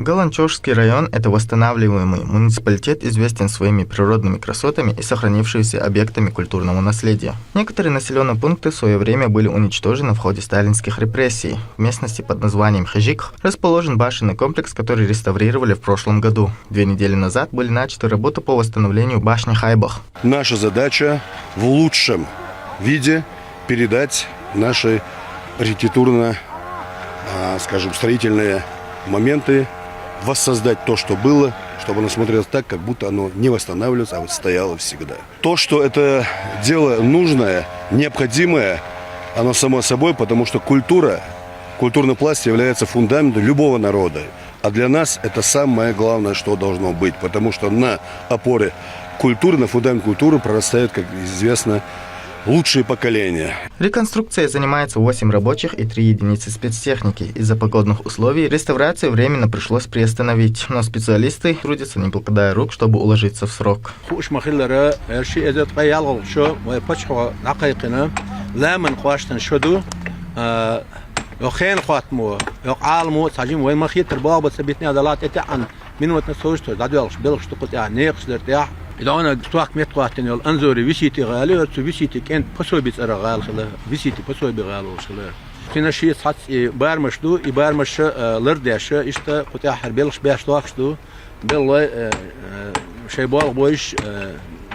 Галанчожский район – это восстанавливаемый муниципалитет, известен своими природными красотами и сохранившимися объектами культурного наследия. Некоторые населенные пункты в свое время были уничтожены в ходе сталинских репрессий. В местности под названием Хажик расположен башенный комплекс, который реставрировали в прошлом году. 2 недели назад были начаты работы по восстановлению башни Хайбах. Наша задача в лучшем виде передать наши архитектурно, скажем, строительные моменты, воссоздать то, что было, чтобы оно смотрелось так, как будто оно не восстанавливалось, а вот стояло всегда. То, что это дело нужное, необходимое, оно само собой, потому что культура, культурный пласт является фундаментом любого народа. А для нас это самое главное, что должно быть, потому что на опоре культуры, на фундамент культуры прорастают, как известно, лучшие поколения. Реконструкцией занимается 8 рабочих и 3 единицы спецтехники. Из-за погодных условий реставрацию временно пришлось приостановить, но специалисты трудятся, не покладая рук, чтобы уложиться в срок. إذا توقف متقاطن الأنظر ويسيتي غالي ويسيتي كان بسوبيت أرغال خلا ويسيتي بسوبي غالو خلا فينا شيء صات بارمشدو يبارمش لرداش إشتا قطع حربيلش باش توقشدو بالله شيء بالغ بويش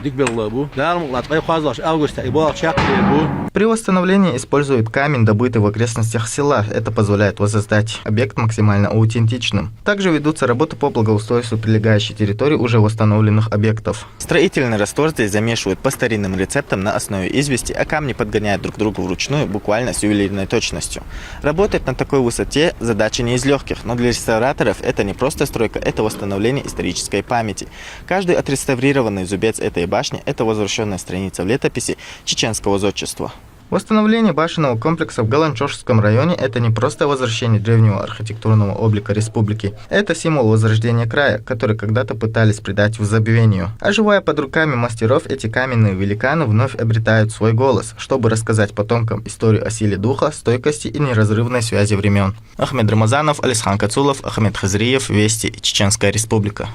ديك بالله لا مغلط أي خازش أوغست يبالغ شكل بو. При восстановлении используют камень, добытый в окрестностях села. Это позволяет воссоздать объект максимально аутентичным. Также ведутся работы по благоустройству прилегающей территории уже восстановленных объектов. Строительный раствор здесь замешивают по старинным рецептам на основе извести, а камни подгоняют друг другу вручную, буквально с ювелирной точностью. Работать на такой высоте задача не из легких, но для реставраторов это не просто стройка, это восстановление исторической памяти. Каждый отреставрированный зубец этой башни – это возвращенная страница в летописи чеченского зодчества. Восстановление башенного комплекса в Галанчожском районе – это не просто возвращение древнего архитектурного облика республики. Это символ возрождения края, который когда-то пытались придать забвению. Оживая под руками мастеров, эти каменные великаны вновь обретают свой голос, чтобы рассказать потомкам историю о силе духа, стойкости и неразрывной связи времен. Ахмед Рамазанов, Алисхан Кацулов, Ахмед Хазриев, Вести, Чеченская республика.